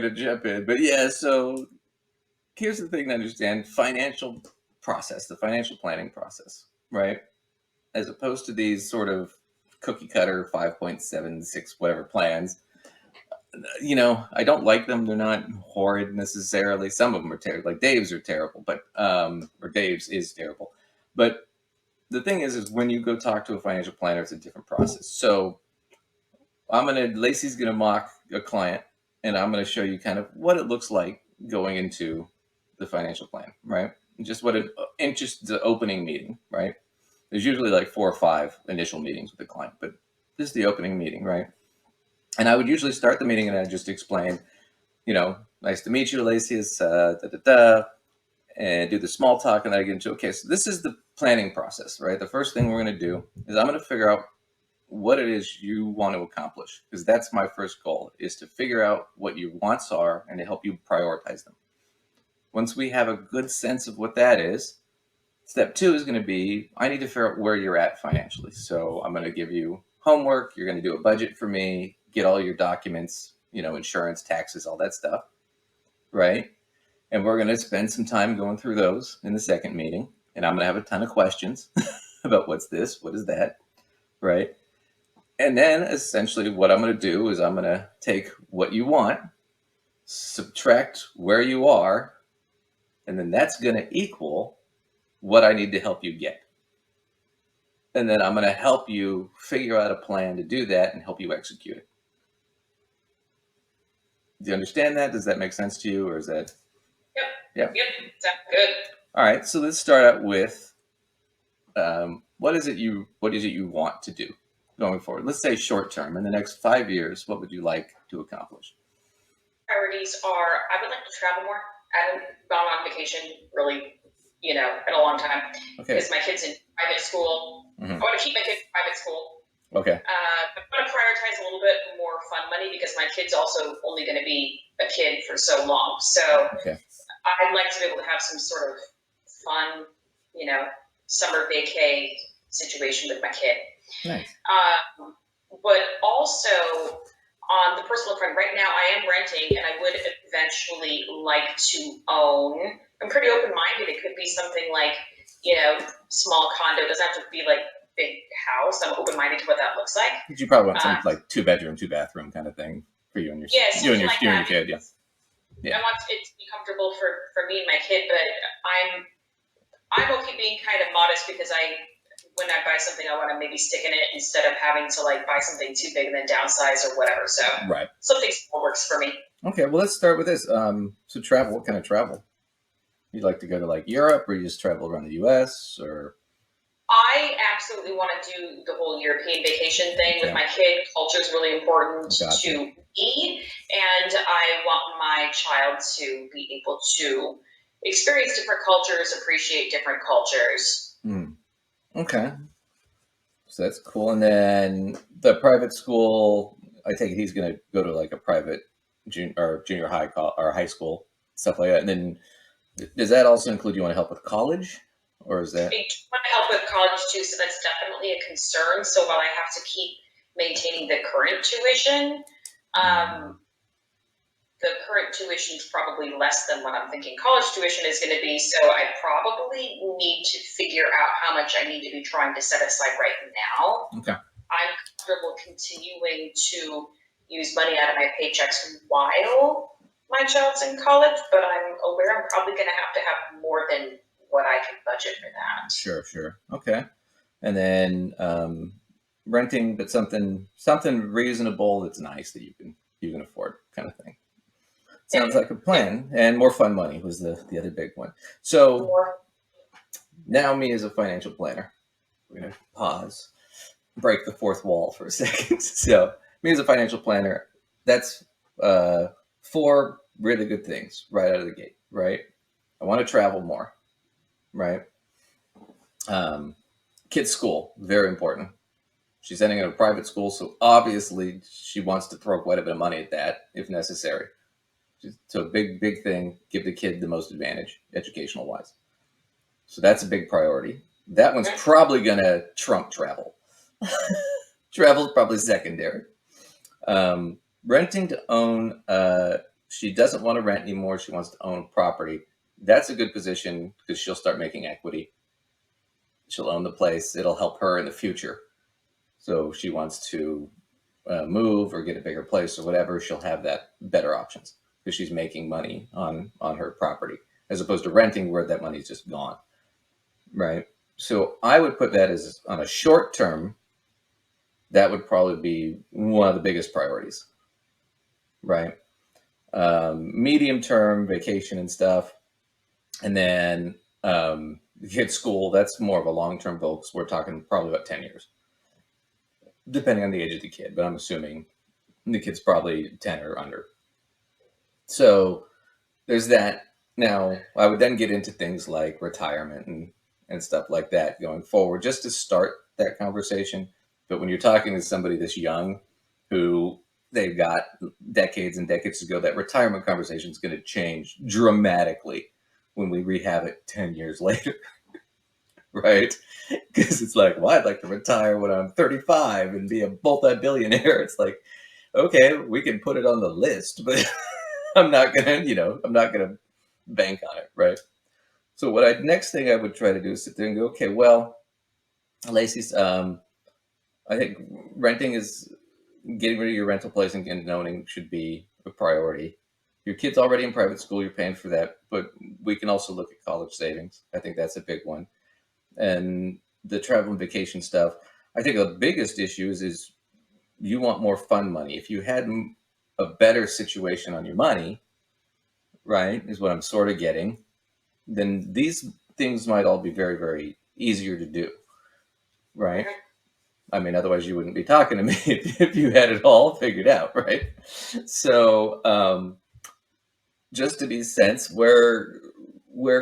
to jump in. But yeah, so here's the thing to understand: financial process, the financial planning process, right? As opposed to these sort of cookie cutter 5.76 whatever plans. I don't like them. They're not horrid necessarily. Some of them are terrible. Like Dave's are terrible, but or Dave's is terrible. But the thing is when you go talk to a financial planner, it's a different process. So Lacey's gonna mock a client, and I'm gonna show you kind of what it looks like going into the financial plan, right? Just what just the opening meeting, right? There's usually like 4 or 5 initial meetings with the client, but this is the opening meeting, right? And I would usually start the meeting and I just explain, nice to meet you, Alacias, and do the small talk, and then I get into, okay, so this is the planning process, right? The first thing we're going to do is I'm going to figure out what it is you want to accomplish, because that's my first goal, is to figure out what your wants are and to help you prioritize them. Once we have a good sense of what that is, step 2 is going to be, I need to figure out where you're at financially. So I'm going to give you homework. You're going to do a budget for me, get all your documents, insurance, taxes, all that stuff, right? And we're going to spend some time going through those in the second meeting. And I'm going to have a ton of questions about what's this, what is that, right? And then essentially what I'm going to do is I'm going to take what you want, subtract where you are, and then that's going to equal what I need to help you get. And then I'm going to help you figure out a plan to do that and help you execute it. Do you understand that? Does that make sense to you, or is that? Yep. That's good. All right. So let's start out with what is it you want to do going forward? Let's say short term, in the next 5 years, what would you like to accomplish? Priorities are, I would like to travel more. I haven't gone on vacation really, in a long time. Okay. Because my kid's in private school. Mm-hmm. I want to keep my kid in private school. Okay. I want to prioritize a little bit more fun money because my kid's also only going to be a kid for so long. So okay. I'd like to be able to have some sort of fun, summer vacay situation with my kid. Nice. But also on the personal front, right now I am renting and I would eventually like to own. I'm pretty open-minded. It could be something like, small condo. It doesn't have to be like big house. I'm open-minded to what that looks like. You probably want something like 2-bedroom, 2-bathroom kind of thing for you and your your kid. Yeah. I want it to be comfortable for me and my kid, but I'm okay being kind of modest because when I buy something, I want to maybe stick in it instead of having to like buy something too big and then downsize or whatever. So right. Something small works for me. Okay, well let's start with this. So travel. What kind of travel? You'd like to go to like Europe, or you just travel around the U.S. or? I absolutely want to do the whole European vacation thing with my kid. Culture is really important to me, and I want my child to be able to experience different cultures, appreciate different cultures. Okay. So that's cool. And then the private school, I take it he's going to go to like a private junior high or high school, stuff like that. And then does that also include you want to help with college? Or is that? I want to help with college too, so that's definitely a concern. So while I have to keep maintaining the current tuition, the current tuition is probably less than what I'm thinking college tuition is going to be. So I probably need to figure out how much I need to be trying to set aside right now. Okay. I'm comfortable continuing to use money out of my paychecks while my child's in college, but I'm aware I'm probably going to have more than what I can budget for that. Sure. Okay. And then renting, but something reasonable that's nice that you can afford, kind of thing. Sounds like a plan. And more fun money was the other big one. So now me as a financial planner, we're going to pause, break the fourth wall for a second. So me as a financial planner, that's 4 really good things right out of the gate, right? I want to travel more. Right. Kids' school, very important. She's sending in a private school, so obviously she wants to throw quite a bit of money at that if necessary. So big thing, give the kid the most advantage educational wise. So that's a big priority. That one's probably going to trump travel. Travel's probably secondary. Renting to own, she doesn't want to rent anymore. She wants to own property. That's a good position because she'll start making equity. She'll own the place. It'll help her in the future. So if she wants to move or get a bigger place or whatever, she'll have that better options because she's making money on her property as opposed to renting where that money's just gone, right? So I would put that as on a short term. That would probably be one of the biggest priorities, right? Medium term, vacation and stuff, and then kid school. That's more of a long term goal because we're talking probably about 10 years, depending on the age of the kid. But I'm assuming the kid's probably 10 or under. So there's that. Now, I would then get into things like retirement and stuff like that going forward, just to start that conversation. But when you're talking to somebody this young who they've got decades and decades to go, that retirement conversation is going to change dramatically when we rehab it 10 years later, right? Because it's like, well, I'd like to retire when I'm 35 and be a multi-billionaire. It's like, okay, we can put it on the list, but I'm not gonna bank on it, right? So next thing I would try to do is sit there and go, okay, well, Lacey's, I think renting is getting rid of your rental place and owning should be a priority. Your kid's already in private school, you're paying for that, but we can also look at college savings. I think that's a big one. And the travel and vacation stuff. I think the biggest issue is you want more fun money. If you had a better situation on your money, right, is what I'm sort of getting, then these things might all be very, very easier to do, right? I mean, otherwise you wouldn't be talking to me if you had it all figured out, right? So, just to be sense, where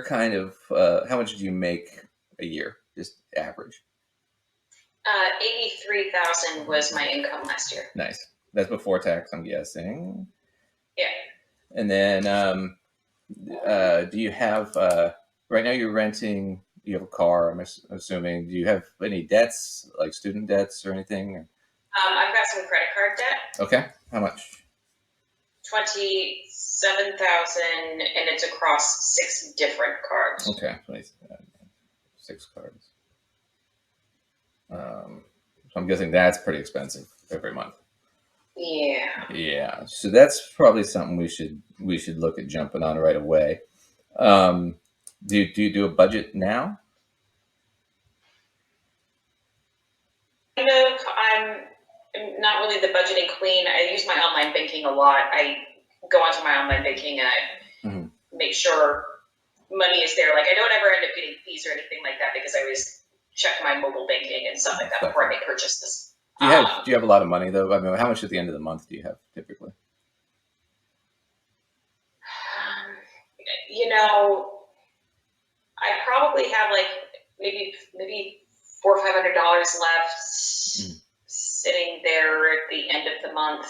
kind of how much do you make a year, just average? 83,000 was my income last year. Nice. That's before tax, I'm guessing. Yeah. And then, do you have right now? You're renting. You have a car. I'm assuming. Do you have any debts, like student debts or anything? I've got some credit card debt. Okay. How much? 27,000, and it's across 6 different cards. Okay, please. 6 cards. So I'm guessing that's pretty expensive every month. Yeah. Yeah. So that's probably something we should look at jumping on right away. Do you do a budget now? Kind of. I'm not really the budgeting queen. I use my online banking a lot. I go onto my online banking and I make sure money is there. Like I don't ever end up getting fees or anything like that because I always check my mobile banking and stuff like that before I make purchases. Do you have a lot of money though? I mean, how much at the end of the month do you have typically? I probably have like maybe $400 or $500 left sitting there at the end of the month.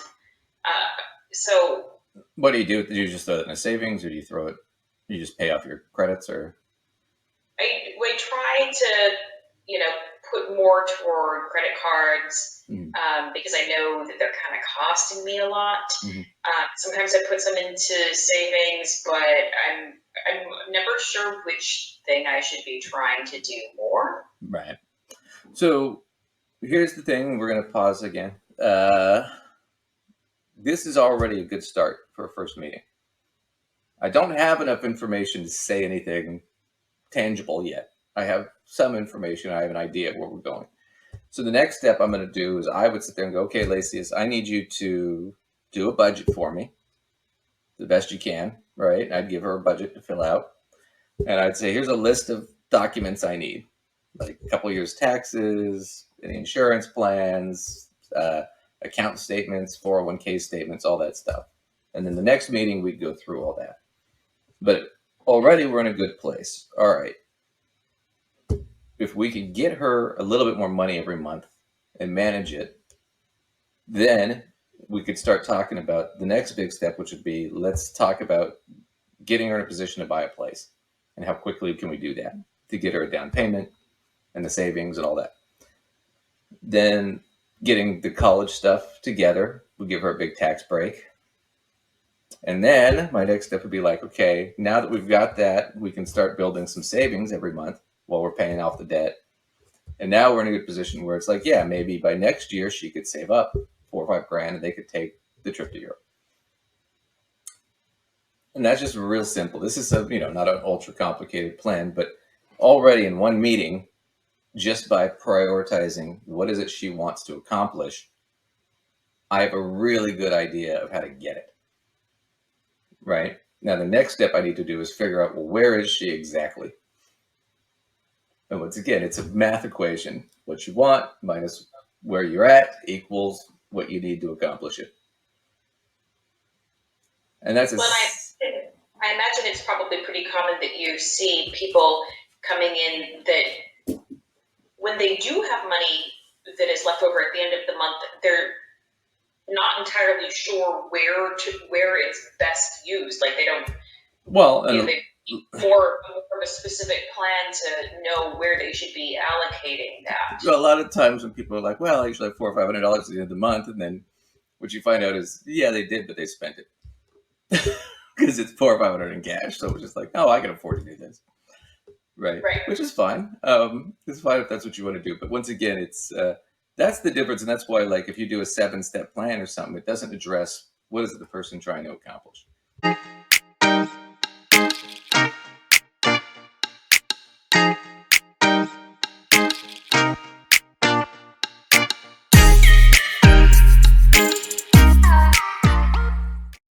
So what do you do? Do you just throw it in a savings, or do you throw it? You just pay off your credits, or? I try to, put more toward credit cards because I know that they're kind of costing me a lot. Sometimes I put some into savings, but I'm never sure which thing I should be trying to do more. Right. So here's the thing. We're going to pause again. This is already a good start for a first meeting. I don't have enough information to say anything tangible yet. I have some information. I have an idea of where we're going. So the next step I'm going to do is I would sit there and go, okay, Alacias, I need you to do a budget for me the best you can, right? I'd give her a budget to fill out. And I'd say, here's a list of documents I need, like a couple years taxes, any insurance plans, account statements, 401k statements, all that stuff. And then the next meeting, we'd go through all that. But already we're in a good place. All right. If we could get her a little bit more money every month and manage it, then we could start talking about the next big step, which would be, let's talk about getting her in a position to buy a place. And how quickly can we do that to get her a down payment and the savings and all that. Then getting the college stuff together would give her a big tax break. And then my next step would be like, okay, now that we've got that, we can start building some savings every month while we're paying off the debt. And now we're in a good position where it's like, yeah, maybe by next year she could save up 4 or 5 grand and they could take the trip to Europe. And that's just real simple. This is not an ultra complicated plan, but already in one meeting, just by prioritizing what is it she wants to accomplish, I have a really good idea of how to get it. Right? Now, the next step I need to do is figure out, well, where is she exactly? And once again, it's a math equation. What you want minus where you're at equals what you need to accomplish it. And that's Well, I imagine it's probably pretty common that you see people coming in that when they do have money that is left over at the end of the month, they're not entirely sure where it's best used. Like they don't, well, you know, and they more of a specific plan to know where they should be allocating that. a lot of times when people are like, well, I usually have $400 or $500 at the end of the month, and then what you find out is, yeah, they did, but they spent it because it's 400 or 500 in cash. So it's just like, oh, I can afford to do this, right? Right. Which is fine. It's fine if that's what you want to do. But once again, it's that's the difference, and that's why, like, if you do a 7-step plan or something, it doesn't address what is it the person trying to accomplish.